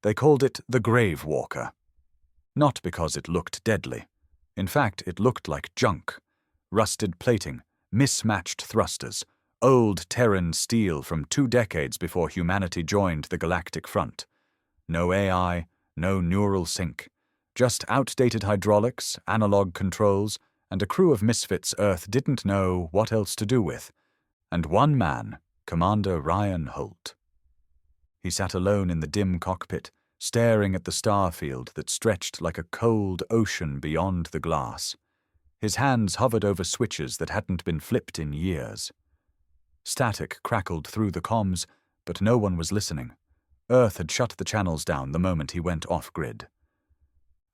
They called it the Grave Walker. Not because it looked deadly. In fact, it looked like junk. Rusted plating, mismatched thrusters, old Terran steel from 2 decades before humanity joined the Galactic Front. No AI, no neural sync. Just outdated hydraulics, analog controls, and a crew of misfits Earth didn't know what else to do with. And one man, Commander Ryan Holt. He sat alone in the dim cockpit, staring at the star field that stretched like a cold ocean beyond the glass. His hands hovered over switches that hadn't been flipped in years. Static crackled through the comms, but no one was listening. Earth had shut the channels down the moment he went off-grid.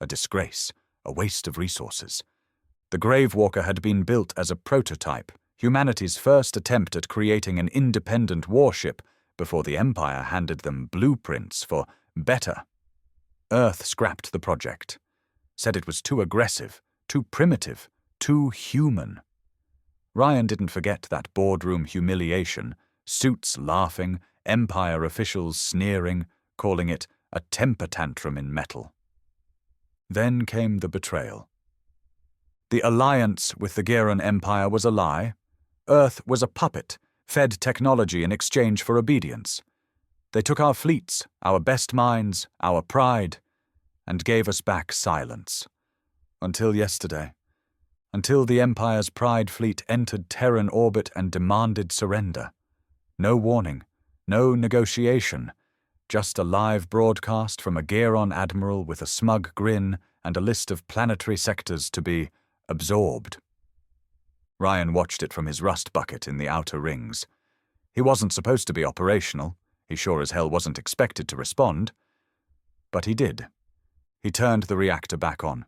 A disgrace, a waste of resources. The Grave Walker had been built as a prototype, humanity's first attempt at creating an independent warship before the Empire handed them blueprints for better. Earth scrapped the project, said it was too aggressive, too primitive, too human. Ryan didn't forget that boardroom humiliation, suits laughing, Empire officials sneering, calling it a temper tantrum in metal. Then came the betrayal. The alliance with the Geron Empire was a lie. Earth was a puppet, fed technology in exchange for obedience. They took our fleets, our best minds, our pride, and gave us back silence. Until yesterday. Until the Empire's Pride fleet entered Terran orbit and demanded surrender. No warning, no negotiation, just a live broadcast from a Geron admiral with a smug grin and a list of planetary sectors to be absorbed. Ryan watched it from his rust bucket in the outer rings. He wasn't supposed to be operational. He sure as hell wasn't expected to respond. But he did. He turned the reactor back on.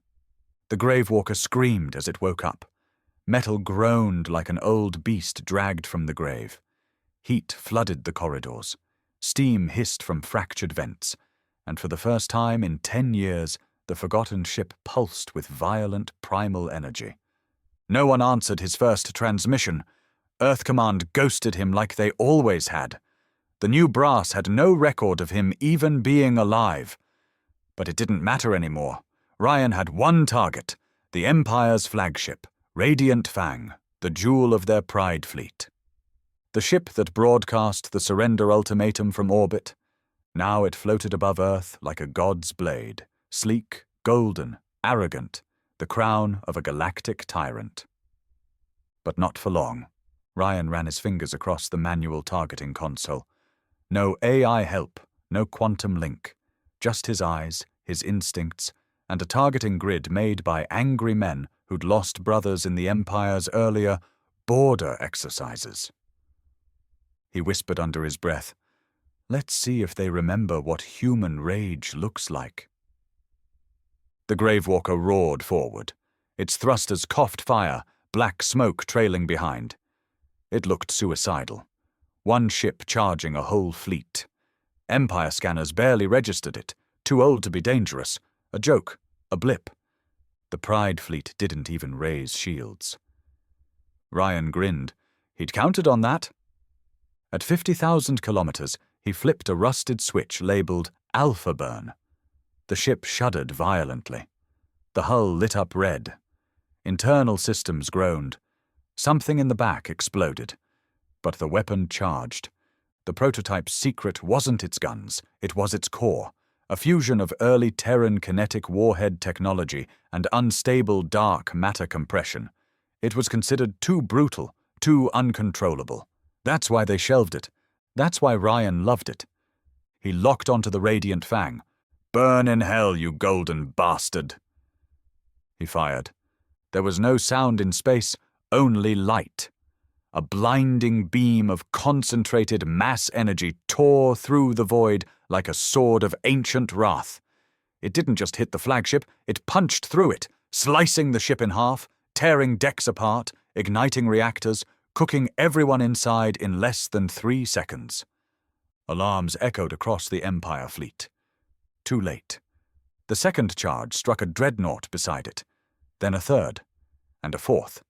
The Grave Walker screamed as it woke up. Metal groaned like an old beast dragged from the grave. Heat flooded the corridors. Steam hissed from fractured vents. And for the first time in 10 years, the forgotten ship pulsed with violent primal energy. No one answered his first transmission. Earth Command ghosted him like they always had. The new brass had no record of him even being alive. But it didn't matter anymore. Ryan had one target, the Empire's flagship, Radiant Fang, the jewel of their Pride fleet. The ship that broadcast the surrender ultimatum from orbit. Now it floated above Earth like a god's blade, sleek, golden, arrogant, the crown of a galactic tyrant. But not for long. Ryan ran his fingers across the manual targeting console. No AI help, no quantum link. Just his eyes, his instincts, and a targeting grid made by angry men who'd lost brothers in the Empire's earlier border exercises. He whispered under his breath, "Let's see if they remember what human rage looks like." The Grave Walker roared forward. Its thrusters coughed fire, black smoke trailing behind. It looked suicidal. One ship charging a whole fleet. Empire scanners barely registered it, too old to be dangerous. A joke, a blip. The Pride fleet didn't even raise shields. Ryan grinned. He'd counted on that. At 50,000 kilometers, he flipped a rusted switch labeled Alpha Burn. The ship shuddered violently. The hull lit up red. Internal systems groaned. Something in the back exploded. But the weapon charged. The prototype's secret wasn't its guns, it was its core. A fusion of early Terran kinetic warhead technology and unstable dark matter compression. It was considered too brutal, too uncontrollable. That's why they shelved it. That's why Ryan loved it. He locked onto the Radiant Fang. "Burn in hell, you golden bastard!" He fired. There was no sound in space, only light. A blinding beam of concentrated mass energy tore through the void like a sword of ancient wrath. It didn't just hit the flagship, it punched through it, slicing the ship in half, tearing decks apart, igniting reactors, cooking everyone inside in less than 3 seconds. Alarms echoed across the Empire fleet. Too late. The second charge struck a dreadnought beside it, then a third, and a fourth.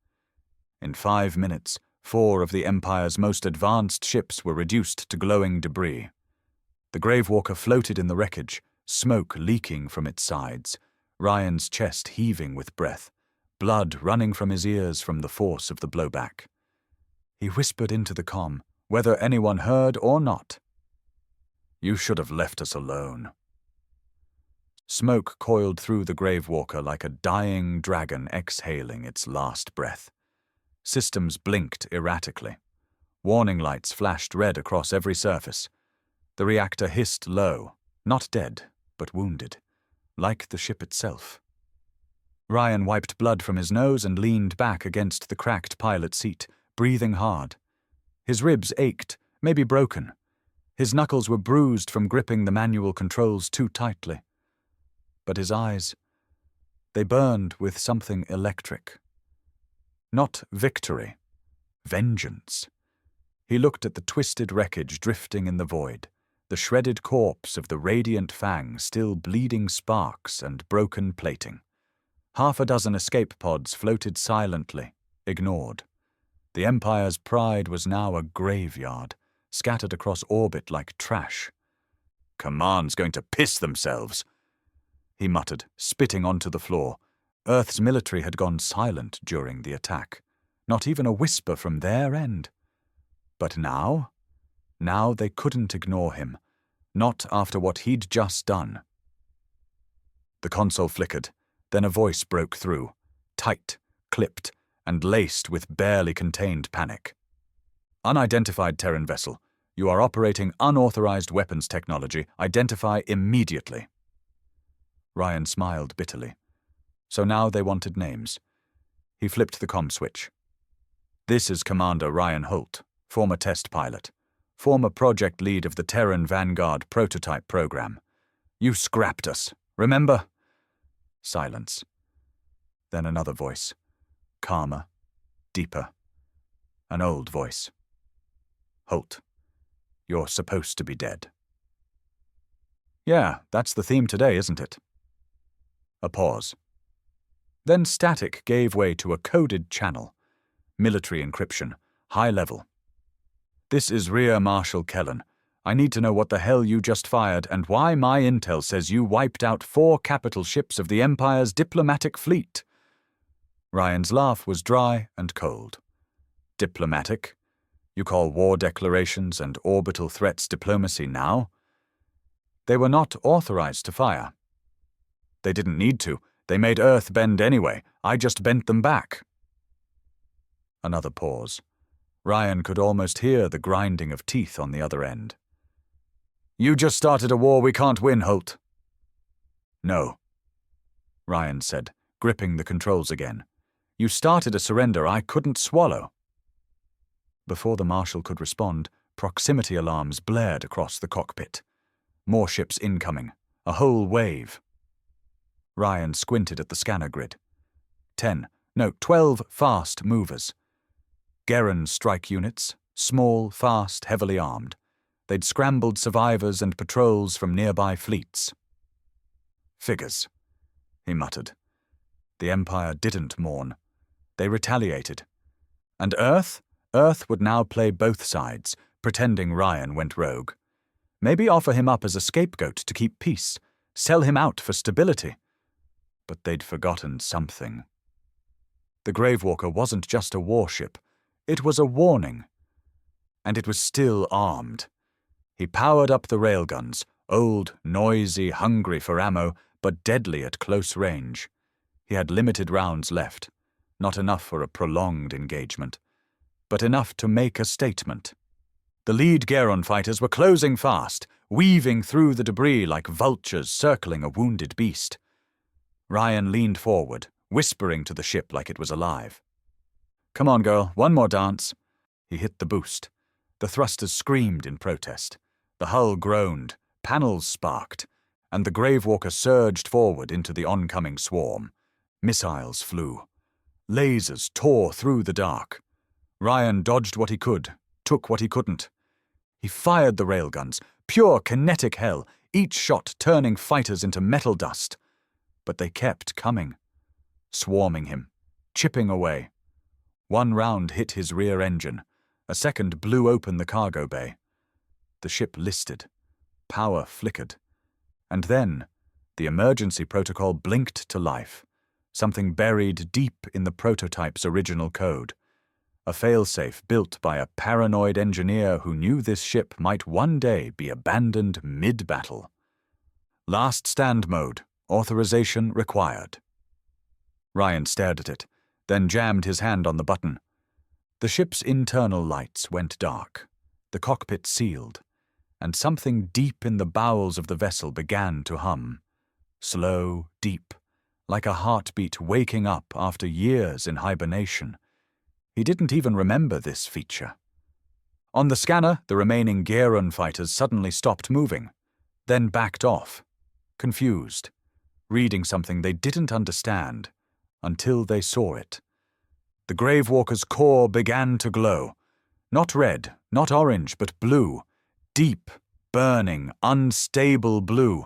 In 5 minutes, 4 of the Empire's most advanced ships were reduced to glowing debris. The Grave Walker floated in the wreckage, smoke leaking from its sides, Ryan's chest heaving with breath, blood running from his ears from the force of the blowback. He whispered into the comm, whether anyone heard or not. "You should have left us alone." Smoke coiled through the Gravewalker like a dying dragon exhaling its last breath. Systems blinked erratically. Warning lights flashed red across every surface. The reactor hissed low, not dead, but wounded, like the ship itself. Ryan wiped blood from his nose and leaned back against the cracked pilot seat, breathing hard. His ribs ached, maybe broken. His knuckles were bruised from gripping the manual controls too tightly. But his eyes, they burned with something electric. Not victory, vengeance. He looked at the twisted wreckage drifting in the void, the shredded corpse of the radiant Fang still bleeding sparks and broken plating. Half a dozen escape pods floated silently, ignored. The Empire's pride was now a graveyard, scattered across orbit like trash. "Command's going to piss themselves," he muttered, spitting onto the floor. Earth's military had gone silent during the attack. Not even a whisper from their end. But now they couldn't ignore him. Not after what he'd just done. The console flickered, then a voice broke through, tight, clipped, and laced with barely contained panic. "Unidentified Terran vessel. You are operating unauthorized weapons technology. Identify immediately." Ryan smiled bitterly. So now they wanted names. He flipped the comm switch. "This is Commander Ryan Holt, former test pilot, former project lead of the Terran Vanguard prototype program. You scrapped us, remember?" Silence. Then another voice. Calmer, deeper. An old voice. "Holt, you're supposed to be dead." "Yeah, that's the theme today, isn't it?" A pause. Then static gave way to a coded channel. Military encryption, high level. "This is Rear Marshal Kellen. I need to know what the hell you just fired and why my intel says you wiped out 4 capital ships of the Empire's diplomatic fleet." Ryan's laugh was dry and cold. "Diplomatic? You call war declarations and orbital threats diplomacy now?" "They were not authorized to fire." "They didn't need to. They made Earth bend anyway. I just bent them back." Another pause. Ryan could almost hear the grinding of teeth on the other end. "You just started a war we can't win, Holt." "No," Ryan said, gripping the controls again. "You started a surrender I couldn't swallow." Before the Marshal could respond, proximity alarms blared across the cockpit. More ships incoming. A whole wave. Ryan squinted at the scanner grid. 12 fast movers. Geren strike units, small, fast, heavily armed. They'd scrambled survivors and patrols from nearby fleets. "Figures," he muttered. The Empire didn't mourn. They retaliated. And Earth? Earth would now play both sides, pretending Ryan went rogue. Maybe offer him up as a scapegoat to keep peace, sell him out for stability. But they'd forgotten something. The Gravewalker wasn't just a warship. It was a warning. And it was still armed. He powered up the railguns, old, noisy, hungry for ammo, but deadly at close range. He had limited rounds left, not enough for a prolonged engagement, but enough to make a statement. The lead Geron fighters were closing fast, weaving through the debris like vultures circling a wounded beast. Ryan leaned forward, whispering to the ship like it was alive. "Come on, girl, one more dance." He hit the boost. The thrusters screamed in protest. The hull groaned, panels sparked, and the Gravewalker surged forward into the oncoming swarm. Missiles flew. Lasers tore through the dark. Ryan dodged what he could, took what he couldn't. He fired the railguns, pure kinetic hell, each shot turning fighters into metal dust. But they kept coming, swarming him, chipping away. One round hit his rear engine. A second blew open the cargo bay. The ship listed. Power flickered. And then, the emergency protocol blinked to life, something buried deep in the prototype's original code. A failsafe built by a paranoid engineer who knew this ship might one day be abandoned mid-battle. Last stand mode, authorization required. Ryan stared at it, then jammed his hand on the button. The ship's internal lights went dark, the cockpit sealed, and something deep in the bowels of the vessel began to hum. Slow, deep, like a heartbeat waking up after years in hibernation. He didn't even remember this feature. On the scanner, the remaining Gearon fighters suddenly stopped moving, then backed off, confused, reading something they didn't understand until they saw it. The Gravewalker's core began to glow. Not red, not orange, but blue. Deep, burning, unstable blue.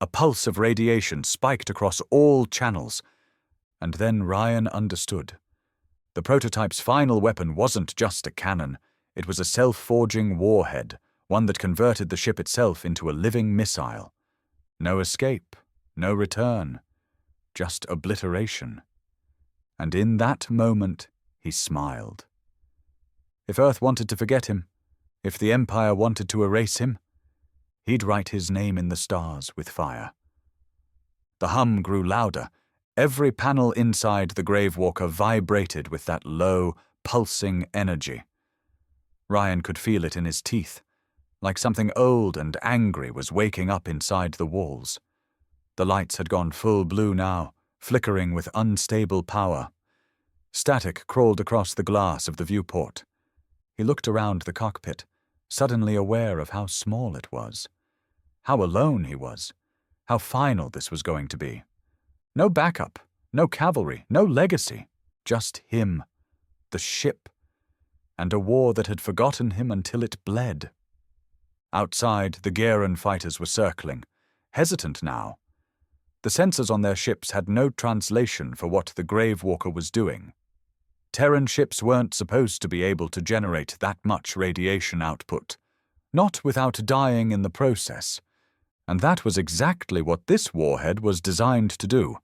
A pulse of radiation spiked across all channels. And then Ryan understood. The prototype's final weapon wasn't just a cannon. It was a self-forging warhead, one that converted the ship itself into a living missile. No escape, no return, just obliteration. And in that moment, he smiled. If Earth wanted to forget him, if the Empire wanted to erase him, he'd write his name in the stars with fire. The hum grew louder. Every panel inside the Gravewalker vibrated with that low, pulsing energy. Ryan could feel it in his teeth, like something old and angry was waking up inside the walls. The lights had gone full blue now, flickering with unstable power. Static crawled across the glass of the viewport. He looked around the cockpit, suddenly aware of how small it was. How alone he was. How final this was going to be. No backup, no cavalry, no legacy. Just him, the ship, and a war that had forgotten him until it bled. Outside, the Gearon fighters were circling, hesitant now. The sensors on their ships had no translation for what the Gravewalker was doing. Terran ships weren't supposed to be able to generate that much radiation output, not without dying in the process. And that was exactly what this warhead was designed to do.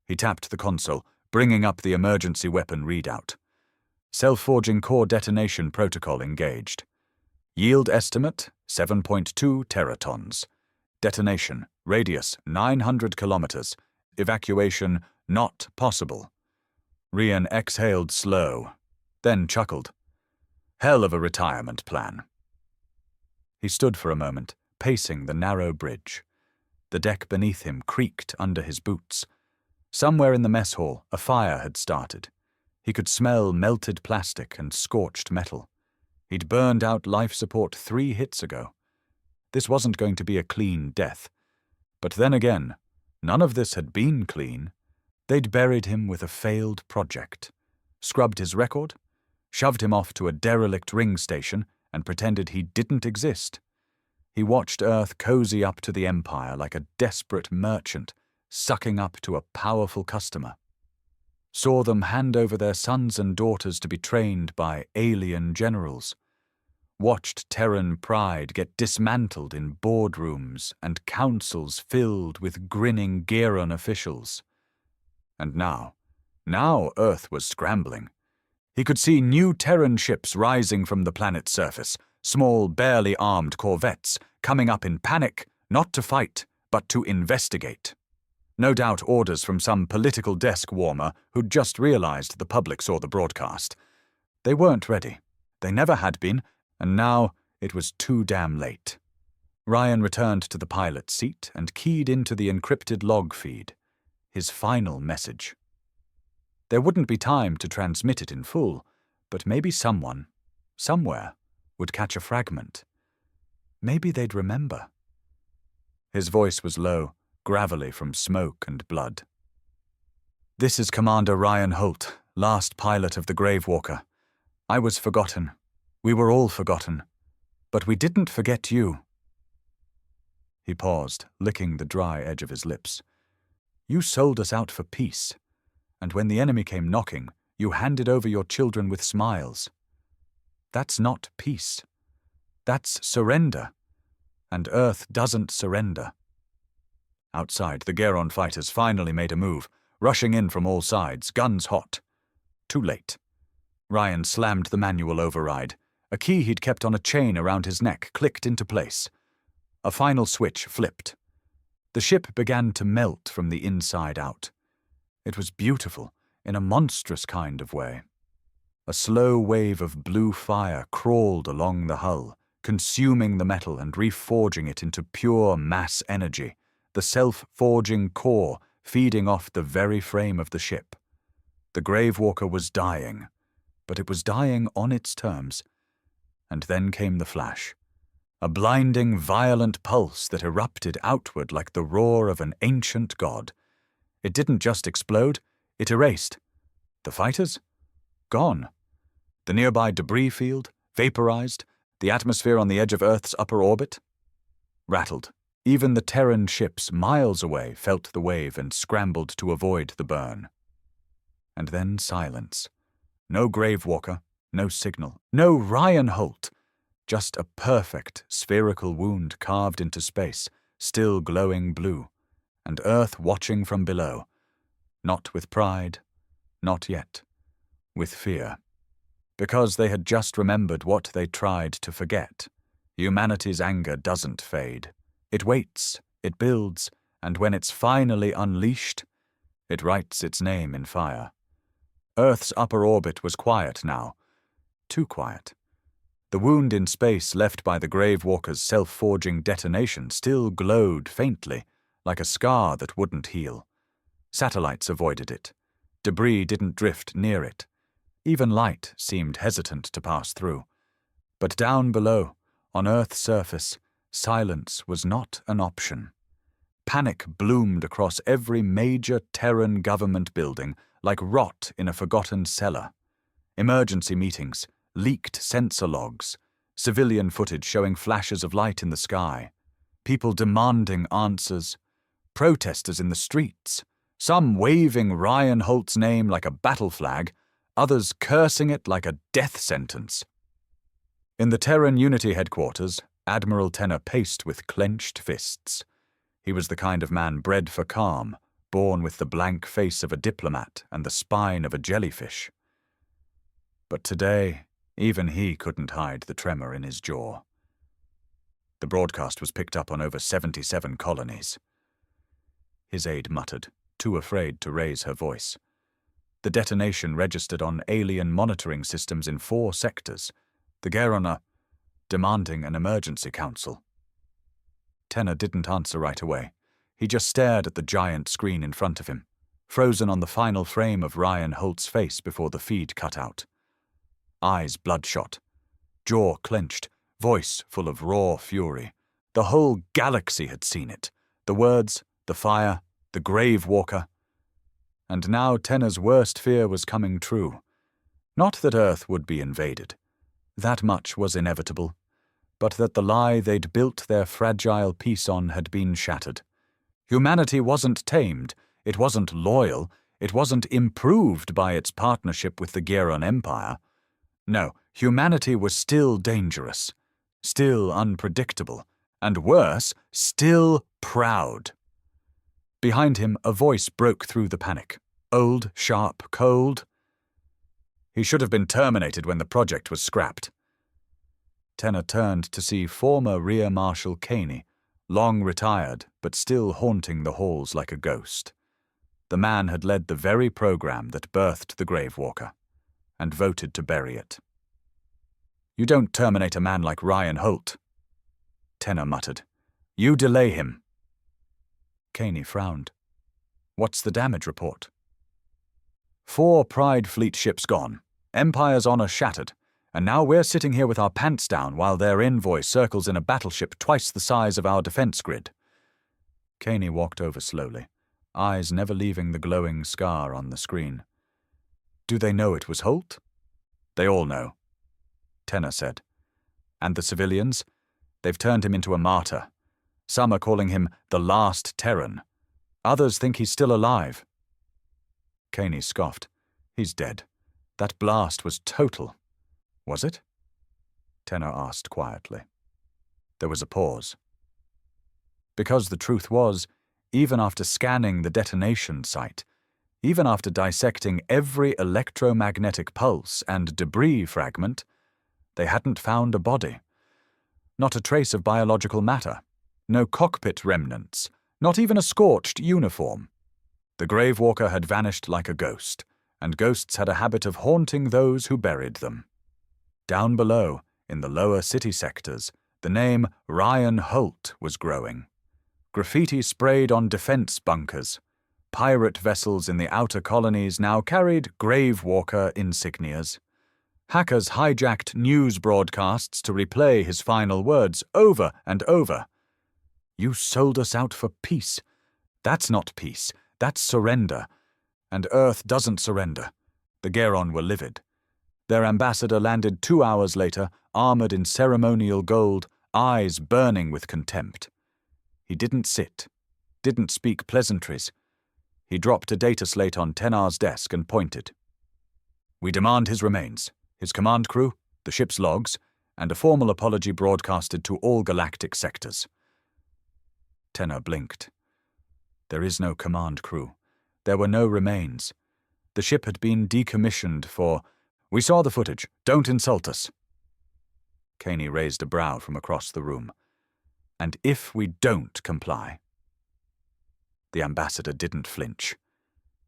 He tapped the console, bringing up the emergency weapon readout. Self-forging core detonation protocol engaged. Yield estimate, 7.2 teratons. Detonation, radius 900 kilometers. Evacuation not possible. Ryan exhaled slow, then chuckled. Hell of a retirement plan. He stood for a moment, pacing the narrow bridge. The deck beneath him creaked under his boots. Somewhere in the mess hall, a fire had started. He could smell melted plastic and scorched metal. He'd burned out life support 3 hits ago. This wasn't going to be a clean death. But then again, none of this had been clean. They'd buried him with a failed project, scrubbed his record, shoved him off to a derelict ring station, and pretended he didn't exist. He watched Earth cozy up to the Empire like a desperate merchant, sucking up to a powerful customer. Saw them hand over their sons and daughters to be trained by alien generals. Watched Terran pride get dismantled in boardrooms and councils filled with grinning Gearon officials. And now Earth was scrambling. He could see new Terran ships rising from the planet's surface, small, barely armed corvettes, coming up in panic, not to fight, but to investigate. No doubt orders from some political desk warmer who'd just realized the public saw the broadcast. They weren't ready. They never had been, and now it was too damn late. Ryan returned to the pilot's seat and keyed into the encrypted log feed. His final message. There wouldn't be time to transmit it in full, but maybe someone, somewhere, would catch a fragment. Maybe they'd remember. His voice was low, gravelly from smoke and blood. This is Commander Ryan Holt, last pilot of the Gravewalker. I was forgotten. We were all forgotten. But we didn't forget you. He paused, licking the dry edge of his lips. You sold us out for peace, and when the enemy came knocking, you handed over your children with smiles. That's not peace. That's surrender, and Earth doesn't surrender. Outside, the Geron fighters finally made a move, rushing in from all sides, guns hot. Too late. Ryan slammed the manual override. A key he'd kept on a chain around his neck clicked into place. A final switch flipped. The ship began to melt from the inside out. It was beautiful, in a monstrous kind of way. A slow wave of blue fire crawled along the hull, consuming the metal and reforging it into pure mass energy, the self-forging core feeding off the very frame of the ship. The Gravewalker was dying, but it was dying on its terms. And then came the flash. A blinding, violent pulse that erupted outward like the roar of an ancient god. It didn't just explode, it erased. The fighters? Gone. The nearby debris field? Vaporized. The atmosphere on the edge of Earth's upper orbit? Rattled. Even the Terran ships miles away felt the wave and scrambled to avoid the burn. And then silence. No Gravewalker, no signal, no Ryan Holt. Just a perfect spherical wound carved into space, still glowing blue, and Earth watching from below. Not with pride, not yet, with fear. Because they had just remembered what they tried to forget. Humanity's anger doesn't fade. It waits, it builds, and when it's finally unleashed, it writes its name in fire. Earth's upper orbit was quiet now. Too quiet. The wound in space left by the Gravewalker's self-forging detonation still glowed faintly, like a scar that wouldn't heal. Satellites avoided it. Debris didn't drift near it. Even light seemed hesitant to pass through. But down below, on Earth's surface, silence was not an option. Panic bloomed across every major Terran government building like rot in a forgotten cellar. Emergency meetings, leaked sensor logs, civilian footage showing flashes of light in the sky, people demanding answers, protesters in the streets, some waving Ryan Holt's name like a battle flag, others cursing it like a death sentence. In the Terran Unity headquarters, Admiral Tenor paced with clenched fists. He was the kind of man bred for calm, born with the blank face of a diplomat and the spine of a jellyfish. But today, even he couldn't hide the tremor in his jaw. The broadcast was picked up on over 77 colonies. His aide muttered, too afraid to raise her voice. The detonation registered on alien monitoring systems in 4 sectors. The Gerona demanding an emergency council. Tenor didn't answer right away. He just stared at the giant screen in front of him, frozen on the final frame of Ryan Holt's face before the feed cut out. Eyes bloodshot, jaw clenched, voice full of raw fury. The whole galaxy had seen it. The words, the fire, the Gravewalker. And now Tenor's worst fear was coming true. Not that Earth would be invaded. That much was inevitable. But that the lie they'd built their fragile peace on had been shattered. Humanity wasn't tamed, it wasn't loyal, it wasn't improved by its partnership with the Geron Empire. No, humanity was still dangerous, still unpredictable, and worse, still proud. Behind him, a voice broke through the panic. Old, sharp, cold. He should have been terminated when the project was scrapped. Tenor turned to see former Rear Marshal Caney, long retired but still haunting the halls like a ghost. The man had led the very program that birthed the Gravewalker, and voted to bury it. "You don't terminate a man like Ryan Holt," Tenor muttered. "You delay him." Caney frowned. "What's the damage report?" 4 Pride Fleet ships gone, Empire's honor shattered, and now we're sitting here with our pants down while their envoy circles in a battleship twice the size of our defense grid. Caney walked over slowly, eyes never leaving the glowing scar on the screen. "Do they know it was Holt?" "They all know," Tenor said. "And the civilians? They've turned him into a martyr. Some are calling him the last Terran. Others think he's still alive." Caney scoffed. "He's dead. That blast was total." "Was it?" Tenor asked quietly. There was a pause. Because the truth was, even after scanning the detonation site, even after dissecting every electromagnetic pulse and debris fragment, they hadn't found a body. Not a trace of biological matter. No cockpit remnants. Not even a scorched uniform. The Gravewalker had vanished like a ghost, and ghosts had a habit of haunting those who buried them. Down below, in the lower city sectors, the name Ryan Holt was growing. Graffiti sprayed on defense bunkers. Pirate vessels in the outer colonies now carried Gravewalker insignias. Hackers hijacked news broadcasts to replay his final words over and over. "You sold us out for peace. That's not peace, that's surrender. And Earth doesn't surrender." The Geron were livid. Their ambassador landed 2 hours later, armored in ceremonial gold, eyes burning with contempt. He didn't sit, didn't speak pleasantries. He dropped a data slate on Tenar's desk and pointed. "We demand his remains, his command crew, the ship's logs, and a formal apology broadcasted to all galactic sectors." Tenar blinked. There is no command crew. There were no remains. The ship had been decommissioned for... "We saw the footage. Don't insult us." Caney raised a brow from across the room. "And if we don't comply?" The ambassador didn't flinch.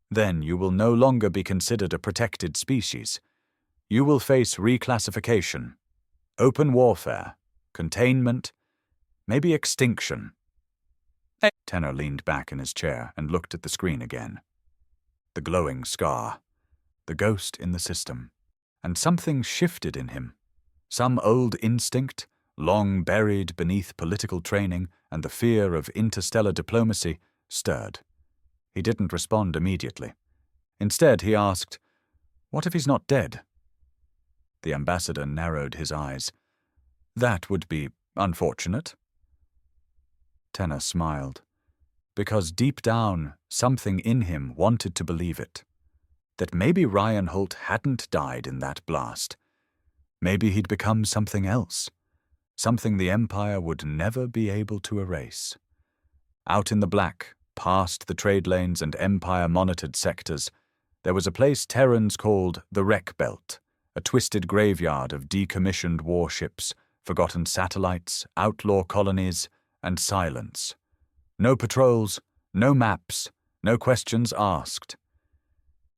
"Then you will no longer be considered a protected species. You will face reclassification, open warfare, containment, maybe extinction." Tenar leaned back in his chair and looked at the screen again. The glowing scar, the ghost in the system, and something shifted in him. Some old instinct, long buried beneath political training and the fear of interstellar diplomacy, stirred. He didn't respond immediately. Instead, he asked, "What if he's not dead?" The ambassador narrowed his eyes. "That would be unfortunate." Tenar smiled, because deep down, something in him wanted to believe it. That maybe Ryan Holt hadn't died in that blast. Maybe he'd become something else. Something the Empire would never be able to erase. Out in the black, past the trade lanes and Empire-monitored sectors, there was a place Terrans called the Wreck Belt, a twisted graveyard of decommissioned warships, forgotten satellites, outlaw colonies, and silence. No patrols, no maps, no questions asked.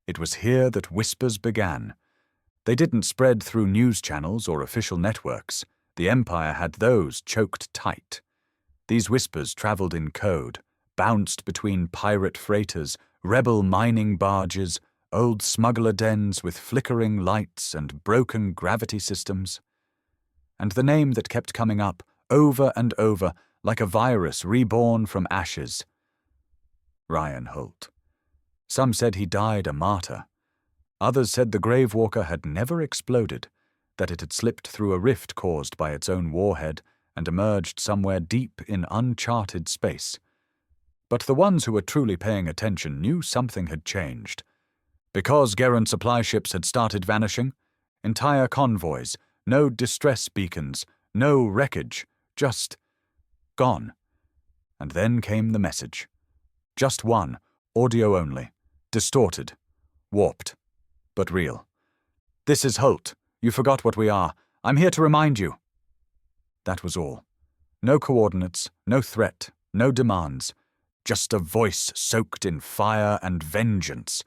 It was here that whispers began. They didn't spread through news channels or official networks. The Empire had those choked tight. These whispers traveled in code, bounced between pirate freighters, rebel mining barges, old smuggler dens with flickering lights and broken gravity systems. And the name that kept coming up, over and over, like a virus reborn from ashes: Ryan Holt. Some said he died a martyr. Others said the Gravewalker had never exploded, that it had slipped through a rift caused by its own warhead and emerged somewhere deep in uncharted space. But the ones who were truly paying attention knew something had changed. Because Geron supply ships had started vanishing, entire convoys, no distress beacons, no wreckage, just gone. And then came the message. Just one, audio only, distorted, warped, but real. "This is Holt. You forgot what we are. I'm here to remind you." That was all. No coordinates, no threat, no demands. Just a voice soaked in fire and vengeance,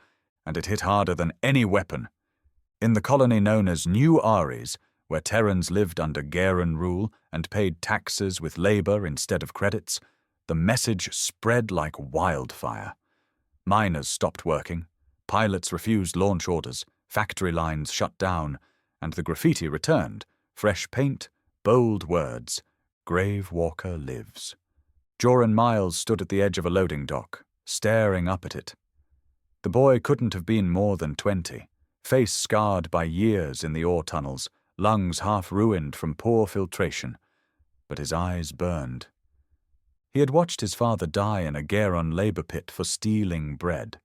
and it hit harder than any weapon. In the colony known as New Ares, where Terrans lived under Geron rule and paid taxes with labor instead of credits, the message spread like wildfire. Miners stopped working, pilots refused launch orders, factory lines shut down, and the graffiti returned, fresh paint, bold words: "Gravewalker lives." Joran Miles stood at the edge of a loading dock, staring up at it. The boy couldn't have been more than 20, face scarred by years in the ore tunnels, lungs half ruined from poor filtration, but his eyes burned. He had watched his father die in a Geron labor pit for stealing bread.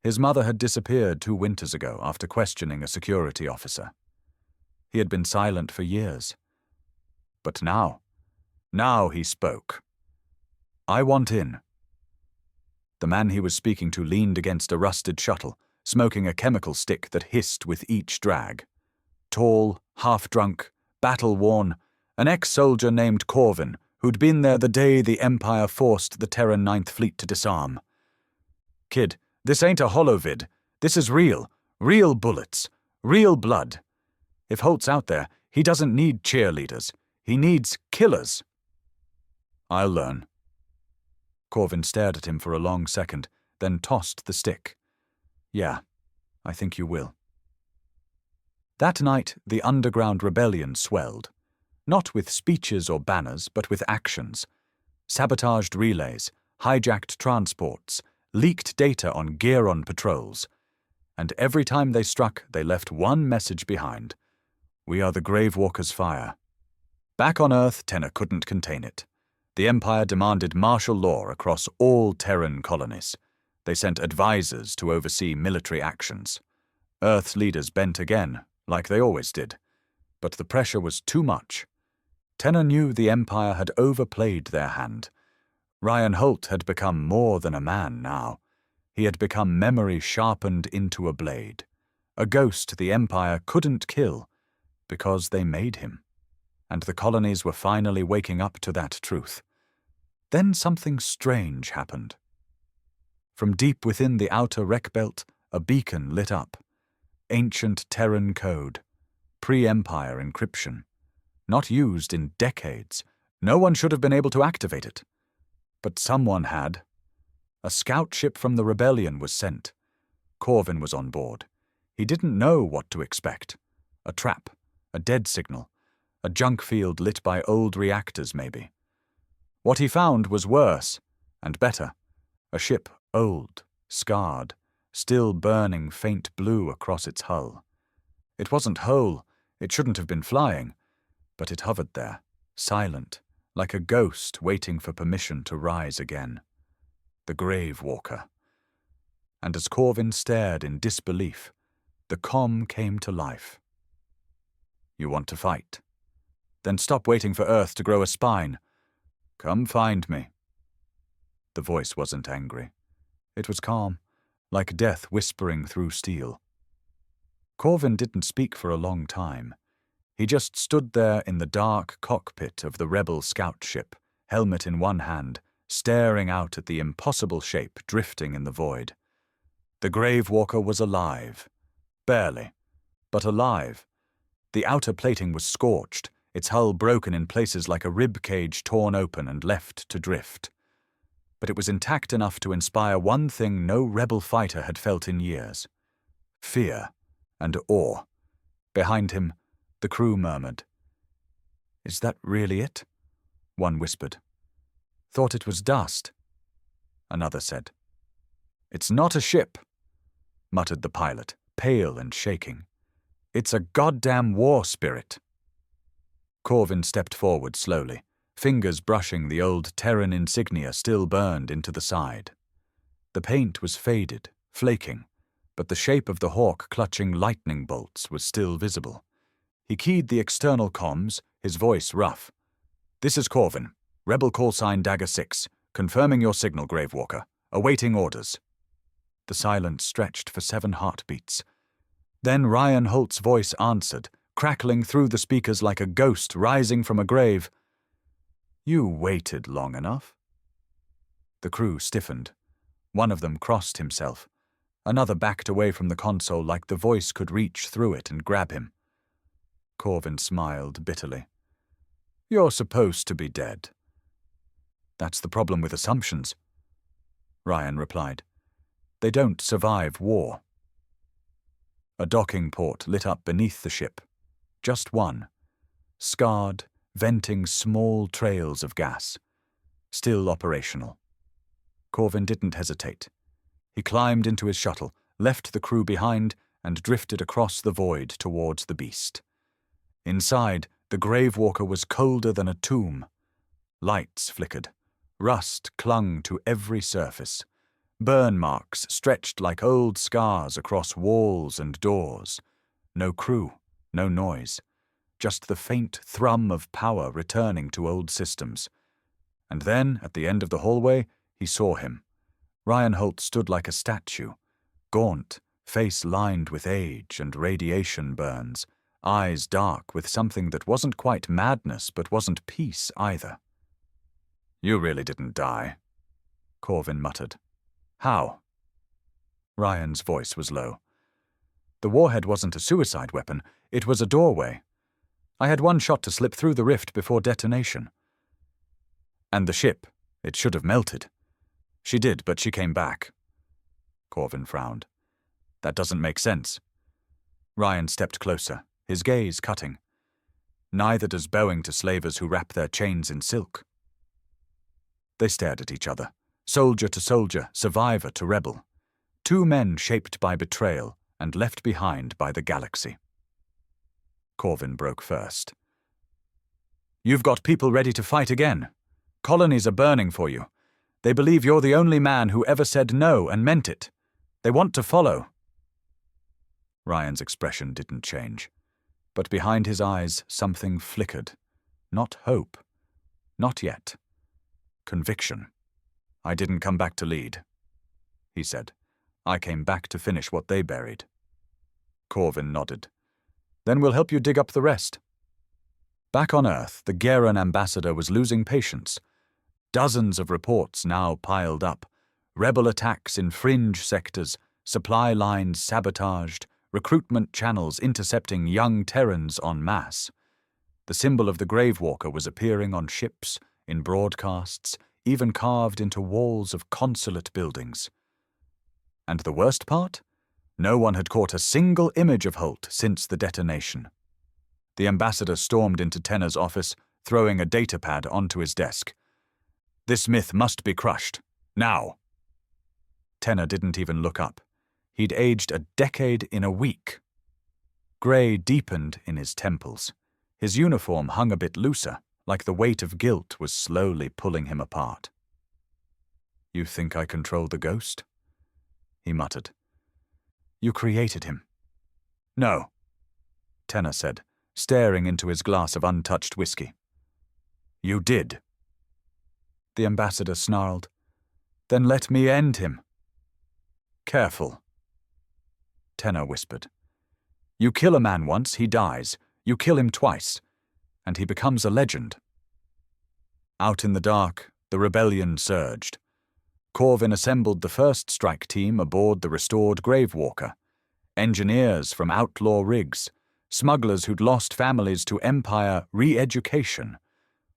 His mother had disappeared 2 winters ago after questioning a security officer. He had been silent for years. But now he spoke. "I want in." The man he was speaking to leaned against a rusted shuttle, smoking a chemical stick that hissed with each drag. Tall, half-drunk, battle-worn, an ex-soldier named Corvin, who'd been there the day the Empire forced the Terran Ninth Fleet to disarm. "Kid, this ain't a holovid. This is real. Real bullets. Real blood. If Holt's out there, he doesn't need cheerleaders. He needs killers." "I'll learn." Corvin stared at him for a long second, then tossed the stick. "Yeah, I think you will." That night, the underground rebellion swelled. Not with speeches or banners, but with actions. Sabotaged relays, hijacked transports, leaked data on Gearon patrols. And every time they struck, they left one message behind. "We are the Gravewalker's fire." Back on Earth, Tenor couldn't contain it. The Empire demanded martial law across all Terran colonies. They sent advisors to oversee military actions. Earth's leaders bent again, like they always did. But the pressure was too much. Tenor knew the Empire had overplayed their hand. Ryan Holt had become more than a man now. He had become memory sharpened into a blade. A ghost the Empire couldn't kill, because they made him. And the colonies were finally waking up to that truth. Then something strange happened. From deep within the outer wreck belt, a beacon lit up. Ancient Terran code. Pre-Empire encryption. Not used in decades. No one should have been able to activate it. But someone had. A scout ship from the rebellion was sent. Corvin was on board. He didn't know what to expect. A trap. A dead signal. A junk field lit by old reactors, maybe. What he found was worse, and better. A ship old, scarred, still burning faint blue across its hull. It wasn't whole, it shouldn't have been flying, but it hovered there, silent, like a ghost waiting for permission to rise again. The Gravewalker. And as Corvin stared in disbelief, the comm came to life. "You want to fight? Then stop waiting for Earth to grow a spine. Come find me." The voice wasn't angry. It was calm, like death whispering through steel. Corvin didn't speak for a long time. He just stood there in the dark cockpit of the rebel scout ship, helmet in one hand, staring out at the impossible shape drifting in the void. The Gravewalker was alive. Barely, but alive. The outer plating was scorched, its hull broken in places like a rib cage torn open and left to drift. But it was intact enough to inspire one thing no rebel fighter had felt in years. Fear and awe. Behind him, the crew murmured. "Is that really it?" One whispered. "Thought it was dust." Another said. "It's not a ship," muttered the pilot, pale and shaking. "It's a goddamn war spirit." Corvin stepped forward slowly, fingers brushing the old Terran insignia still burned into the side. The paint was faded, flaking, but the shape of the hawk clutching lightning bolts was still visible. He keyed the external comms, his voice rough. "This is Corvin, Rebel call sign Dagger 6, confirming your signal, Gravewalker. Awaiting orders." The silence stretched for 7 heartbeats. Then Ryan Holt's voice answered, crackling through the speakers like a ghost rising from a grave. "You waited long enough." The crew stiffened. One of them crossed himself. Another backed away from the console like the voice could reach through it and grab him. Corvin smiled bitterly. "You're supposed to be dead." "That's the problem with assumptions," Ryan replied. "They don't survive war." A docking port lit up beneath the ship. Just one. Scarred, venting small trails of gas. Still operational. Corvin didn't hesitate. He climbed into his shuttle, left the crew behind, and drifted across the void towards the beast. Inside, the Gravewalker was colder than a tomb. Lights flickered. Rust clung to every surface. Burn marks stretched like old scars across walls and doors. No crew, no noise. Just the faint thrum of power returning to old systems. And then, at the end of the hallway, he saw him. Ryan Holt stood like a statue, gaunt, face lined with age and radiation burns, eyes dark with something that wasn't quite madness but wasn't peace either. "You really didn't die," Corvin muttered. "How?" Ryan's voice was low. "The warhead wasn't a suicide weapon, it was a doorway. I had one shot to slip through the rift before detonation. And the ship, it should have melted. She did, but she came back." Corvin frowned. "That doesn't make sense." Ryan stepped closer, his gaze cutting. "Neither does bowing to slavers who wrap their chains in silk." They stared at each other, soldier to soldier, survivor to rebel. Two men shaped by betrayal and left behind by the galaxy. Corvin broke first. "You've got people ready to fight again. Colonies are burning for you. They believe you're the only man who ever said no and meant it. They want to follow." Ryan's expression didn't change, but behind his eyes something flickered. Not hope. Not yet. Conviction. "I didn't come back to lead," he said. "I came back to finish what they buried." Corvin nodded. "Then we'll help you dig up the rest." Back on Earth, the Garen ambassador was losing patience. Dozens of reports now piled up. Rebel attacks in fringe sectors, supply lines sabotaged, recruitment channels intercepting young Terrans en masse. The symbol of the Gravewalker was appearing on ships, in broadcasts, even carved into walls of consulate buildings. And the worst part? No one had caught a single image of Holt since the detonation. The ambassador stormed into Tenna's office, throwing a datapad onto his desk. "This myth must be crushed. Now." Tenna didn't even look up. He'd aged a decade in a week. Grey deepened in his temples. His uniform hung a bit looser, like the weight of guilt was slowly pulling him apart. "You think I control the ghost?" he muttered. "You created him." "No," Tenna said, staring into his glass of untouched whiskey. "You did." The ambassador snarled. "Then let me end him." "Careful," Tenna whispered. "You kill a man once, he dies. You kill him twice, and he becomes a legend." Out in the dark, the rebellion surged. Corvin assembled the first strike team aboard the restored Gravewalker. Engineers from outlaw rigs, smugglers who'd lost families to Empire re-education,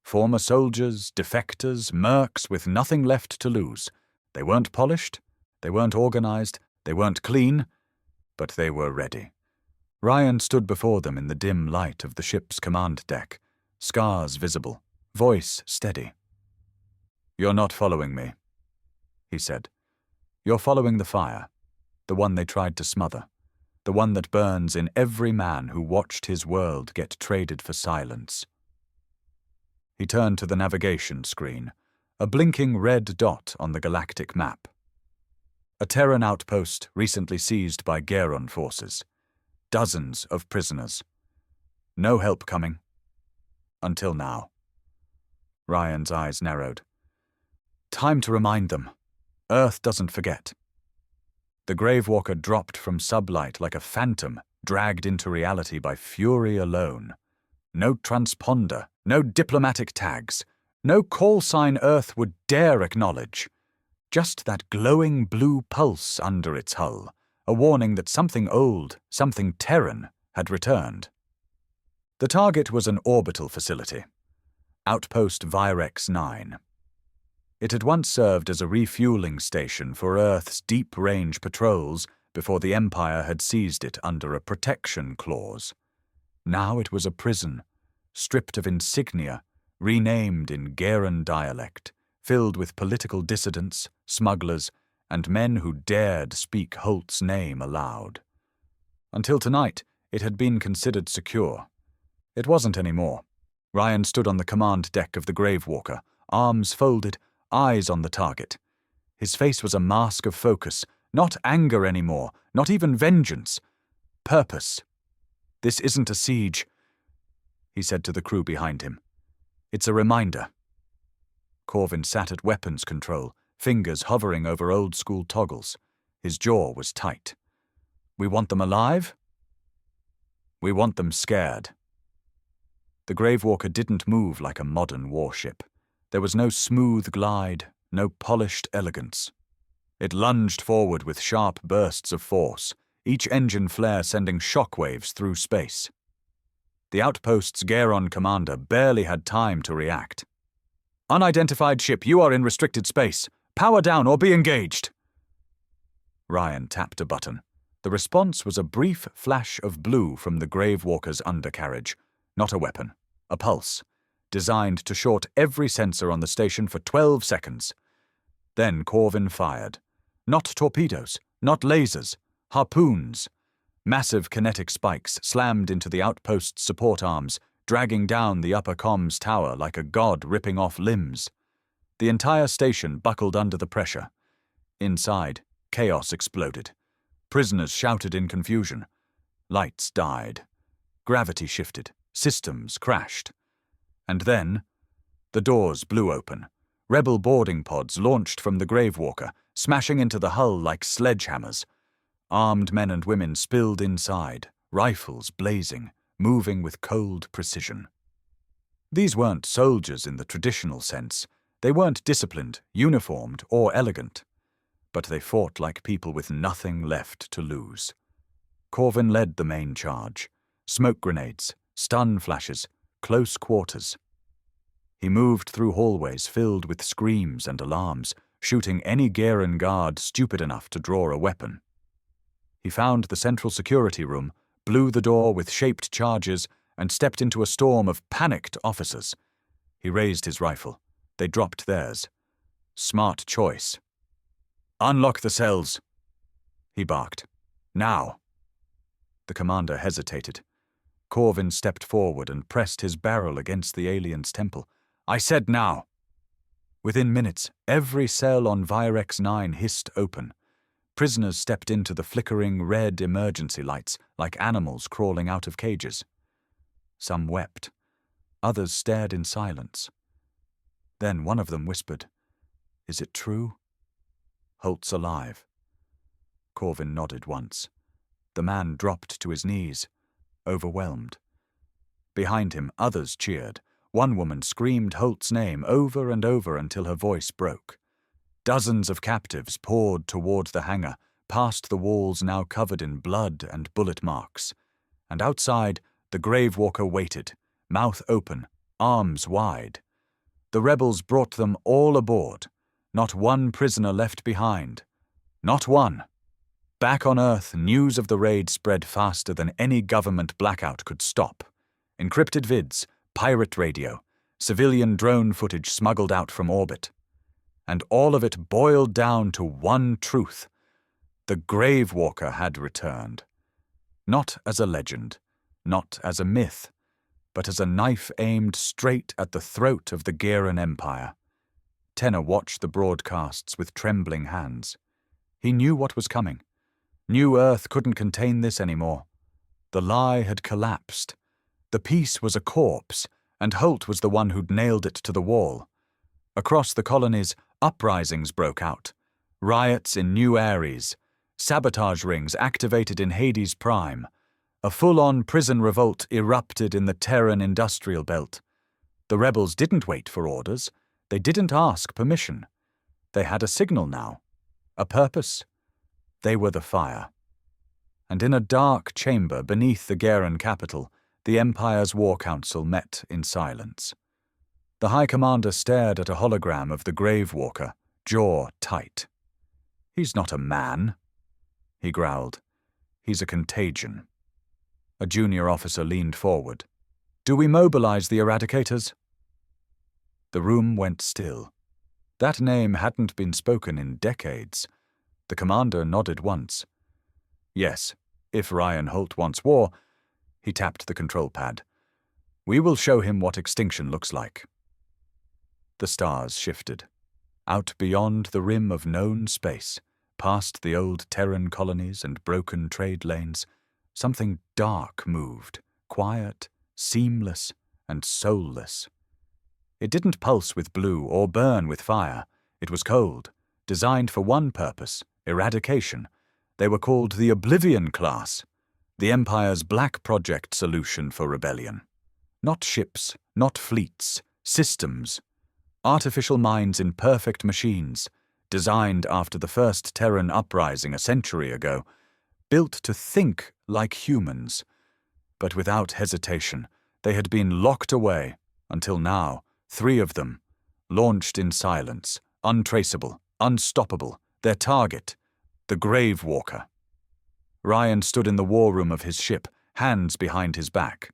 former soldiers, defectors, mercs with nothing left to lose. They weren't polished, they weren't organized, they weren't clean, but they were ready. Ryan stood before them in the dim light of the ship's command deck, scars visible, voice steady. "You're not following me," he said. "You're following the fire, the one they tried to smother, the one that burns in every man who watched his world get traded for silence." He turned to the navigation screen, a blinking red dot on the galactic map. A Terran outpost recently seized by Garen forces. Dozens of prisoners. No help coming. Until now. Ryan's eyes narrowed. Time to remind them. Earth doesn't forget. The Gravewalker dropped from sublight like a phantom, dragged into reality by fury alone. No transponder, no diplomatic tags, no call sign Earth would dare acknowledge. Just that glowing blue pulse under its hull, a warning that something old, something Terran, had returned. The target was an orbital facility, Outpost Virex 9. It had once served as a refueling station for Earth's deep-range patrols before the Empire had seized it under a protection clause. Now it was a prison, stripped of insignia, renamed in Garen dialect, filled with political dissidents, smugglers, and men who dared speak Holt's name aloud. Until tonight, it had been considered secure. It wasn't anymore. Ryan stood on the command deck of the Gravewalker, arms folded, eyes on the target. His face was a mask of focus, not anger anymore, not even vengeance. Purpose. "This isn't a siege," he said to the crew behind him. "It's a reminder." Corvin sat at weapons control, fingers hovering over old-school toggles. His jaw was tight. "We want them alive? We want them scared." The Gravewalker didn't move like a modern warship. There was no smooth glide, no polished elegance. It lunged forward with sharp bursts of force, each engine flare sending shockwaves through space. The outpost's Garon commander barely had time to react. "Unidentified ship, you are in restricted space. Power down or be engaged." Ryan tapped a button. The response was a brief flash of blue from the Gravewalker's undercarriage. Not a weapon, a pulse, designed to short every sensor on the station for 12 seconds. Then Corvin fired. Not torpedoes, not lasers, harpoons. Massive kinetic spikes slammed into the outpost's support arms, dragging down the upper comms tower like a god ripping off limbs. The entire station buckled under the pressure. Inside, chaos exploded. Prisoners shouted in confusion. Lights died. Gravity shifted. Systems crashed. And then, the doors blew open. Rebel boarding pods launched from the Gravewalker, smashing into the hull like sledgehammers. Armed men and women spilled inside, rifles blazing, moving with cold precision. These weren't soldiers in the traditional sense. They weren't disciplined, uniformed, or elegant. But they fought like people with nothing left to lose. Corvin led the main charge. Smoke grenades, stun flashes, close quarters. He moved through hallways filled with screams and alarms, shooting any Garen guard stupid enough to draw a weapon. He found the central security room, blew the door with shaped charges, and stepped into a storm of panicked officers. He raised his rifle. They dropped theirs. Smart choice. "Unlock the cells," he barked. "Now." The commander hesitated. Corvin stepped forward and pressed his barrel against the alien's temple. "I said now." Within minutes, every cell on Virex 9 hissed open. Prisoners stepped into the flickering red emergency lights like animals crawling out of cages. Some wept. Others stared in silence. Then one of them whispered, "Is it true? Holt's alive." Corvin nodded once. The man dropped to his knees, overwhelmed. Behind him, others cheered. One woman screamed Holt's name over and over until her voice broke. Dozens of captives poured toward the hangar, past the walls now covered in blood and bullet marks. And outside, the Gravewalker waited, mouth open, arms wide. The rebels brought them all aboard. Not one prisoner left behind. Not one. Back on Earth, news of the raid spread faster than any government blackout could stop. Encrypted vids, pirate radio, civilian drone footage smuggled out from orbit. And all of it boiled down to one truth. The Gravewalker had returned. Not as a legend, not as a myth, but as a knife aimed straight at the throat of the Garen Empire. Tenna watched the broadcasts with trembling hands. He knew what was coming. Knew Earth couldn't contain this anymore. The lie had collapsed. The peace was a corpse, and Holt was the one who'd nailed it to the wall. Across the colonies, uprisings broke out. Riots in New Ares, sabotage rings activated in Hades' prime. A full-on prison revolt erupted in the Terran industrial belt. The rebels didn't wait for orders. They didn't ask permission. They had a signal now, a purpose. They were the fire. And in a dark chamber beneath the Garen capital, the Empire's War Council met in silence. The High Commander stared at a hologram of the Gravewalker, jaw tight. "He's not a man," he growled. "He's a contagion." A junior officer leaned forward. "Do we mobilize the Eradicators?" The room went still. That name hadn't been spoken in decades. The commander nodded once. "Yes, if Ryan Holt wants war," he tapped the control pad. "We will show him what extinction looks like." The stars shifted. Out beyond the rim of known space, past the old Terran colonies and broken trade lanes, something dark moved, quiet, seamless, and soulless. It didn't pulse with blue or burn with fire. It was cold, designed for one purpose, eradication. They were called the Oblivion class, the Empire's black project solution for rebellion. Not ships, not fleets, systems. Artificial minds in perfect machines, designed after the first Terran uprising a century ago, built to think like humans. But without hesitation, they had been locked away, until now, 3 of them, launched in silence, untraceable, unstoppable, their target, the Grave Walker. Ryan stood in the war room of his ship, hands behind his back.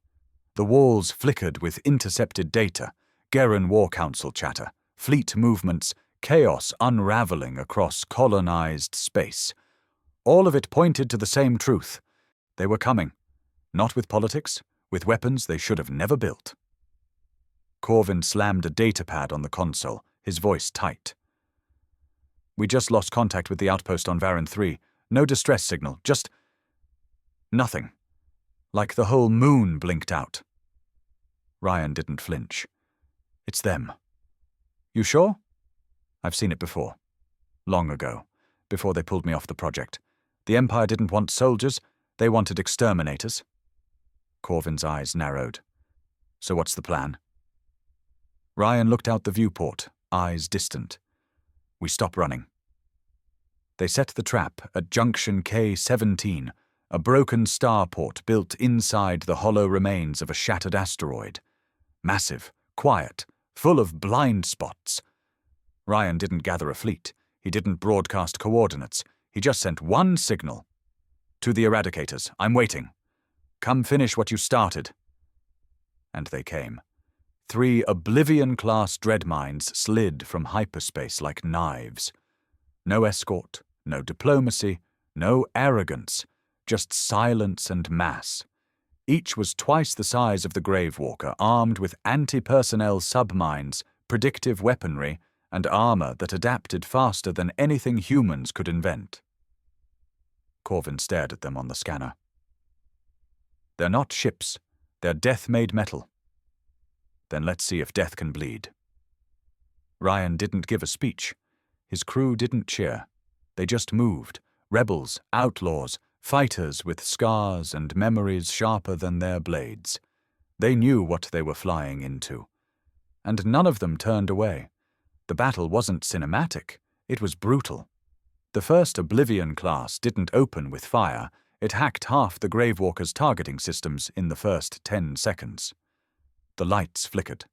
The walls flickered with intercepted data, Garen War Council chatter, fleet movements, chaos unraveling across colonized space. All of it pointed to the same truth. They were coming. Not with politics, with weapons they should have never built. Corvin slammed a datapad on the console, his voice tight. We just lost contact with the outpost on Varan 3. No distress signal, just nothing. Like the whole moon blinked out. Ryan didn't flinch. It's them. You sure? I've seen it before. Long ago, before they pulled me off the project. The Empire didn't want soldiers, they wanted exterminators. Corvin's eyes narrowed. So what's the plan? Ryan looked out the viewport, eyes distant. We stop running. They set the trap at Junction K-17, a broken starport built inside the hollow remains of a shattered asteroid. Massive, quiet, full of blind spots. Ryan didn't gather a fleet. He didn't broadcast coordinates. He just sent one signal. To the Eradicators, I'm waiting. Come finish what you started. And they came. 3 Oblivion-class dreadmines slid from hyperspace like knives. No escort, no diplomacy, no arrogance, just silence and mass. Each was twice the size of the Grave Walker, armed with anti-personnel submines, predictive weaponry, and armor that adapted faster than anything humans could invent. Corvin stared at them on the scanner. They're not ships. They're death-made metal. Then let's see if death can bleed. Ryan didn't give a speech. His crew didn't cheer. They just moved. Rebels, outlaws, fighters with scars and memories sharper than their blades. They knew what they were flying into. And none of them turned away. The battle wasn't cinematic. It was brutal. The first Oblivion class didn't open with fire. It hacked half the Gravewalker's targeting systems in the first 10 seconds. The lights flickered.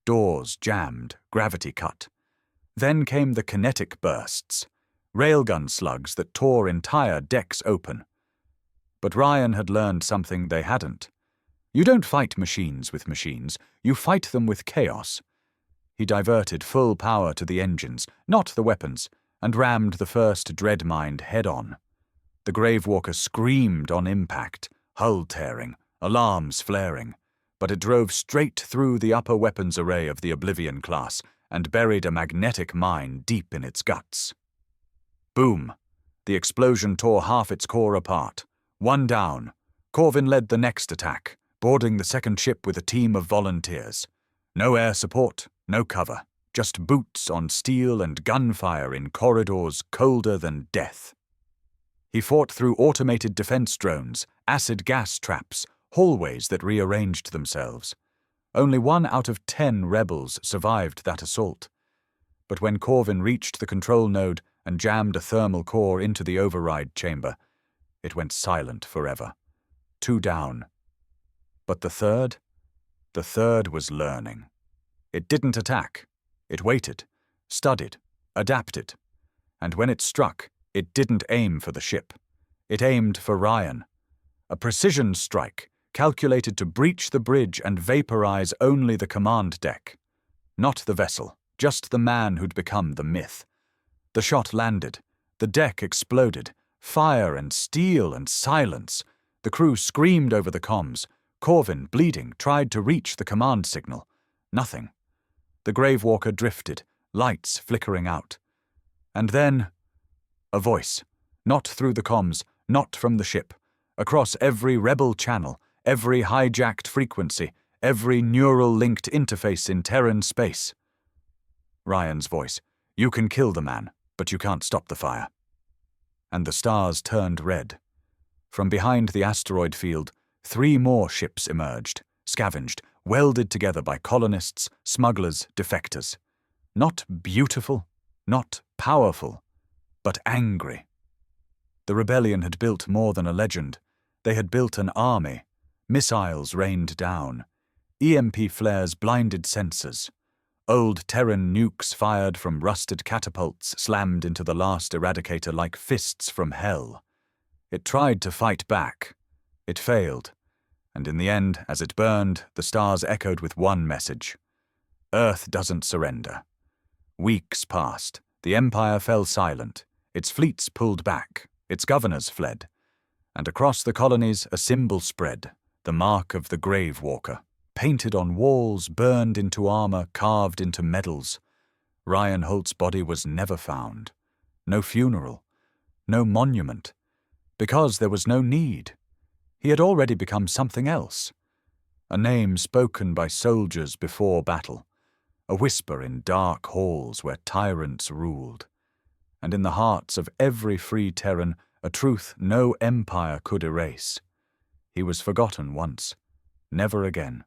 Doors jammed, gravity cut. Then came the kinetic bursts, railgun slugs that tore entire decks open. But Ryan had learned something they hadn't. You don't fight machines with machines, you fight them with chaos. He diverted full power to the engines, not the weapons, and rammed the first dreadmind head-on. The Gravewalker screamed on impact, hull tearing, alarms flaring, but it drove straight through the upper weapons array of the Oblivion class and buried a magnetic mine deep in its guts. Boom! The explosion tore half its core apart. 1 down. Corvin led the next attack, boarding the second ship with a team of volunteers. No air support, no cover, just boots on steel and gunfire in corridors colder than death. He fought through automated defense drones, acid gas traps, hallways that rearranged themselves. Only 1 out of 10 rebels survived that assault. But when Corvin reached the control node and jammed a thermal core into the override chamber, it went silent forever. 2 down. But the third was learning. It didn't attack. It waited, studied, adapted. And when it struck, it didn't aim for the ship. It aimed for Ryan. A precision strike, calculated to breach the bridge and vaporize only the command deck. Not the vessel, just the man who'd become the myth. The shot landed. The deck exploded. Fire and steel and silence. The crew screamed over the comms. Corvin, bleeding, tried to reach the command signal. Nothing. The Gravewalker drifted, lights flickering out. And then, a voice. Not through the comms, not from the ship. Across every rebel channel, every hijacked frequency, every neural-linked interface in Terran space. Ryan's voice. You can kill the man, but you can't stop the fire. And the stars turned red. From behind the asteroid field, 3 more ships emerged, scavenged, welded together by colonists, smugglers, defectors. Not beautiful, not powerful, but angry. The rebellion had built more than a legend. They had built an army. Missiles rained down. EMP flares blinded sensors. Old Terran nukes fired from rusted catapults slammed into the last Eradicator like fists from hell. It tried to fight back. It failed. And in the end, as it burned, the stars echoed with one message. Earth doesn't surrender. Weeks passed. The Empire fell silent. Its fleets pulled back. Its governors fled. And across the colonies a symbol spread, the mark of the Grave Walker, painted on walls, burned into armor, carved into medals. Ryan Holt's body was never found. No funeral. No monument. Because there was no need. He had already become something else. A name spoken by soldiers before battle. A whisper in dark halls where tyrants ruled. And in the hearts of every free Terran, a truth no empire could erase. He was forgotten once, never again.